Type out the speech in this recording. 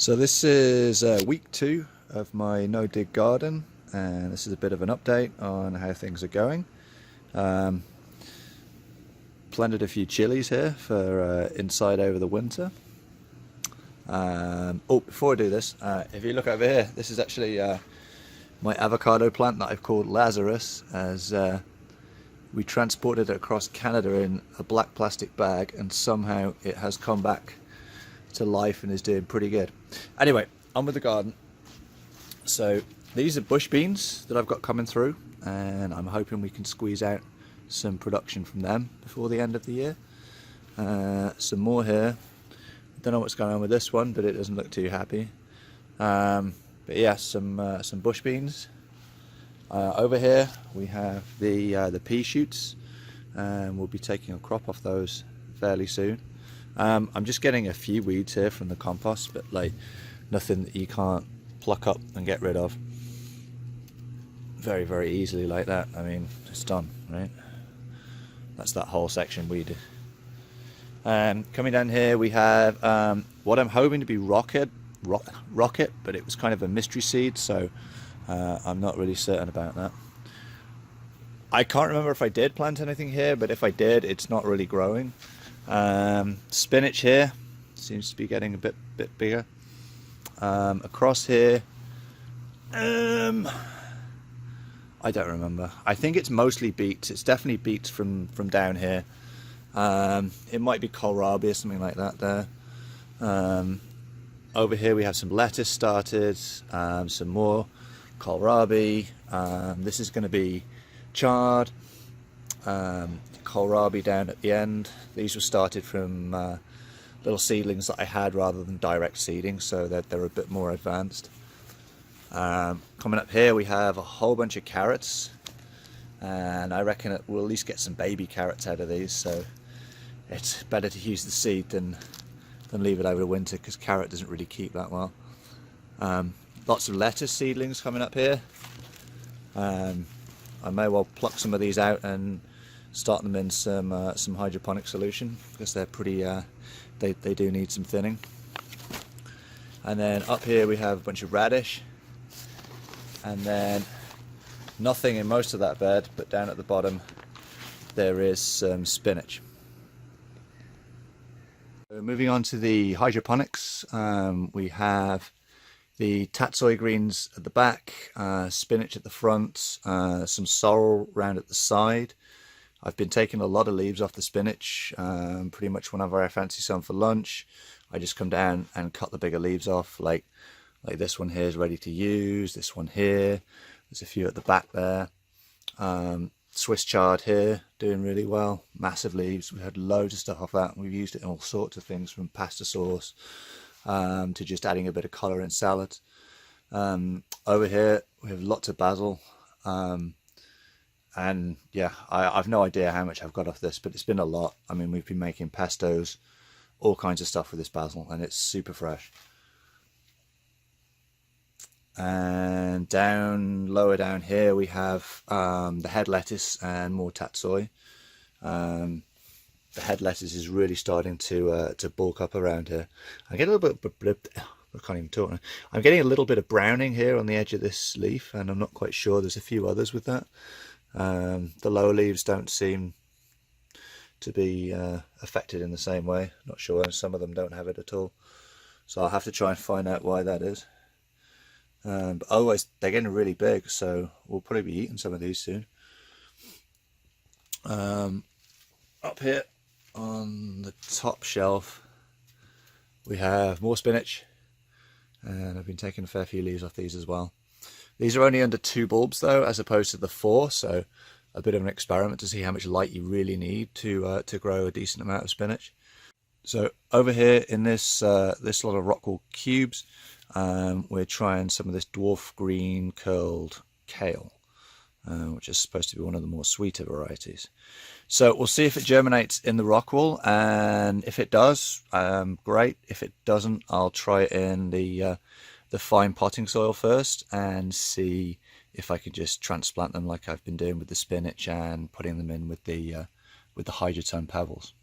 So this is week 2 of my no-dig garden, and this is a bit of an update on how things are going. Planted a few chilies here for inside over the winter. Before I do this, if you look over here, this is actually my avocado plant that I've called Lazarus, as we transported it across Canada in a black plastic bag, and somehow it has come back to life and is doing pretty good. Anyway, on with the garden. So these are bush beans that I've got coming through, and I'm hoping we can squeeze out some production from them before the end of the year. Some more here. Don't know what's going on with this one, but it doesn't look too happy. But yeah, some bush beans. Over here we have the pea shoots, and we'll be taking a crop off those fairly soon. I'm just getting a few weeds here from the compost, but like nothing that you can't pluck up and get rid of very, very easily like that. I mean, it's done, right? That's that whole section weeded. Coming down here we have what I'm hoping to be rocket, but it was kind of a mystery seed, so I'm not really certain about that. I can't remember if I did plant anything here, but if I did, it's not really growing. Spinach here seems to be getting a bit bigger. Across here, I don't remember. I think it's mostly beets. It's definitely beets from down here. It might be kohlrabi or something like that there. Over here we have some lettuce started, some more kohlrabi. This is going to be chard. Kohlrabi down at the end. These were started from little seedlings that I had rather than direct seeding, so that they're a bit more advanced. Coming up here we have a whole bunch of carrots, and I reckon that we'll at least get some baby carrots out of these, so it's better to use the seed than leave it over the winter, because carrot doesn't really keep that well. Lots of lettuce seedlings coming up here. I may well pluck some of these out and start them in some hydroponic solution, because they're pretty they do need some thinning. And then up here we have a bunch of radish, and then nothing in most of that bed, but down at the bottom there is some spinach. So moving on to the hydroponics, we have the tatsoi greens at the back, spinach at the front, some sorrel round at the side. I've been taking a lot of leaves off the spinach. Pretty much whenever I fancy some for lunch, I just come down and cut the bigger leaves off. Like this one here is ready to use. This one here. There's a few at the back there. Swiss chard here, doing really well. Massive leaves. We've had loads of stuff off that. We've used it in all sorts of things, from pasta sauce to just adding a bit of colour in salads. Over here we have lots of basil. And yeah, I've no idea how much I've got off this, but it's been a lot. I mean, we've been making pestos, all kinds of stuff with this basil, and it's super fresh. And lower down here we have the head lettuce and more tatsoi. The head lettuce is really starting to bulk up around here. I get a little bit, I can't even talk now. I'm getting a little bit of browning here on the edge of this leaf, and I'm not quite sure. There's a few others with that. The lower leaves don't seem to be affected in the same way. Not sure, some of them don't have it at all. So I'll have to try and find out why that is. But otherwise they're getting really big, so we'll probably be eating some of these soon. Up here on the top shelf we have more spinach, and I've been taking a fair few leaves off these as well. These are only under 2 bulbs though, as opposed to the 4, so a bit of an experiment to see how much light you really need to grow a decent amount of spinach. So over here in this this lot of rockwool cubes, we're trying some of this dwarf green curled kale, which is supposed to be one of the more sweeter varieties. So we'll see if it germinates in the rockwool, and if it does, great. If it doesn't, I'll try it in the fine potting soil first and see if I can just transplant them like I've been doing with the spinach, and putting them in with the hydroton pebbles.